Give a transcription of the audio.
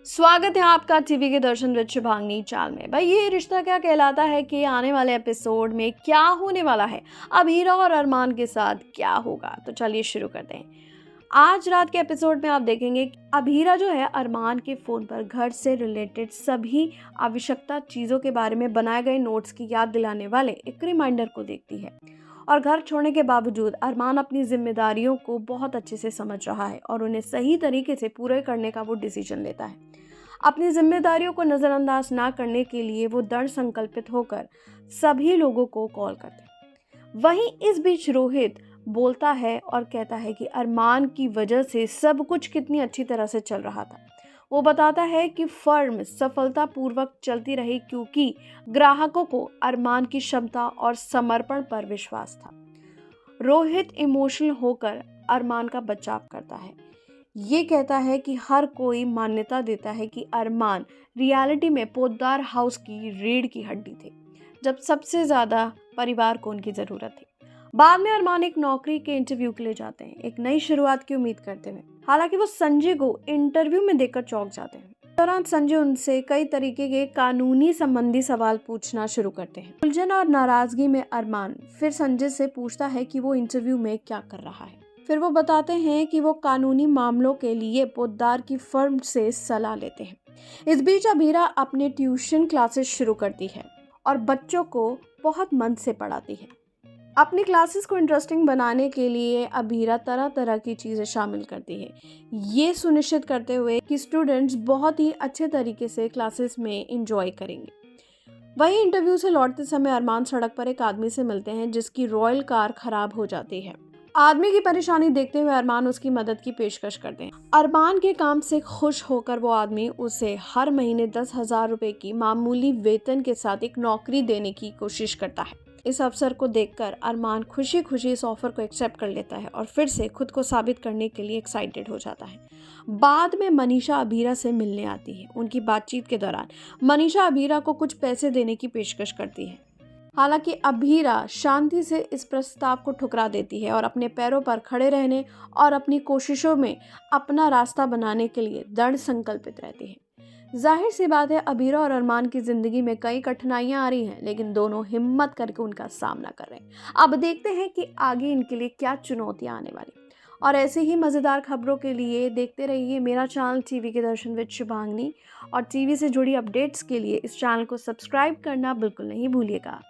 स्वागत है आपका टीवी के दर्शन विद शुभांगी चाल में। भाई ये रिश्ता क्या कहलाता है कि आने वाले एपिसोड में क्या होने वाला है, अब हीरा और अरमान के साथ क्या होगा। तो चलिए शुरू करते हैं। आज रात के एपिसोड में आप देखेंगे कि अब हीरा जो है अरमान के फ़ोन पर घर से रिलेटेड सभी आवश्यकता चीज़ों के बारे में बनाए गए नोट्स की याद दिलाने वाले एक रिमाइंडर को देखती है। और घर छोड़ने के बावजूद अरमान अपनी जिम्मेदारियों को बहुत अच्छे से समझ रहा है और उन्हें सही तरीके से पूरे करने का वो डिसीजन लेता है। अपनी जिम्मेदारियों को नज़रअंदाज ना करने के लिए वो दृढ़ संकल्पित होकर सभी लोगों को कॉल करते हैं। वहीं इस बीच रोहित बोलता है और कहता है कि अरमान की वजह से सब कुछ कितनी अच्छी तरह से चल रहा था। वो बताता है कि फर्म सफलतापूर्वक चलती रही क्योंकि ग्राहकों को अरमान की क्षमता और समर्पण पर विश्वास था। रोहित इमोशनल होकर अरमान का बचाव करता है। ये कहता है कि हर कोई मान्यता देता है कि अरमान रियलिटी में पोद्दार हाउस की रीढ़ की हड्डी थे, जब सबसे ज़्यादा परिवार को उनकी ज़रूरत थी। बाद में अरमान एक नौकरी के इंटरव्यू के लिए जाते हैं, एक नई शुरुआत की उम्मीद करते हुए। हालांकि वो संजय को इंटरव्यू में देखकर चौंक जाते हैं। इस दौरान संजय उनसे कई तरीके के कानूनी संबंधी सवाल पूछना शुरू करते हैं। उलझन और नाराजगी में अरमान फिर संजय से पूछता है कि वो इंटरव्यू में क्या कर रहा है। फिर वो बताते हैं कि वो कानूनी मामलों के लिए पोद्दार की फर्म से सलाह लेते हैं। इस बीच अभीरा अपने ट्यूशन क्लासेस शुरू करती है और बच्चों को बहुत मन से पढ़ाती है। अपनी क्लासेस को इंटरेस्टिंग बनाने के लिए अभीरा तरह तरह की चीज़ें शामिल करती है, ये सुनिश्चित करते हुए कि स्टूडेंट्स बहुत ही अच्छे तरीके से क्लासेस में इंजॉय करेंगे। वहीं इंटरव्यू से लौटते समय अरमान सड़क पर एक आदमी से मिलते हैं जिसकी रॉयल कार खराब हो जाती है। आदमी की परेशानी देखते हुए अरमान उसकी मदद की पेशकश करते हैं। अरमान के काम से खुश होकर वो आदमी उसे हर महीने 10,000 रुपए की मामूली वेतन के साथ एक नौकरी देने की कोशिश करता है। इस अवसर को देखकर अरमान खुशी खुशी इस ऑफर को एक्सेप्ट कर लेता है और फिर से खुद को साबित करने के लिए एक्साइटेड हो जाता है। बाद में मनीषा अभीरा से मिलने आती है। उनकी बातचीत के दौरान मनीषा अभीरा को कुछ पैसे देने की पेशकश करती है। हालांकि अभीरा शांति से इस प्रस्ताव को ठुकरा देती है और अपने पैरों पर खड़े रहने और अपनी कोशिशों में अपना रास्ता बनाने के लिए दृढ़ संकल्पित रहती है। जाहिर सी बात है, अभीरा और अरमान की जिंदगी में कई कठिनाइयां आ रही हैं, लेकिन दोनों हिम्मत करके उनका सामना कर रहे हैं। अब देखते हैं कि आगे इनके लिए क्या चुनौतियां आने वाली। और ऐसे ही मज़ेदार खबरों के लिए देखते रहिए मेरा चैनल टीवी के दर्शन विद शुभांगी, और टीवी से जुड़ी अपडेट्स के लिए इस चैनल को सब्सक्राइब करना बिल्कुल नहीं भूलिएगा।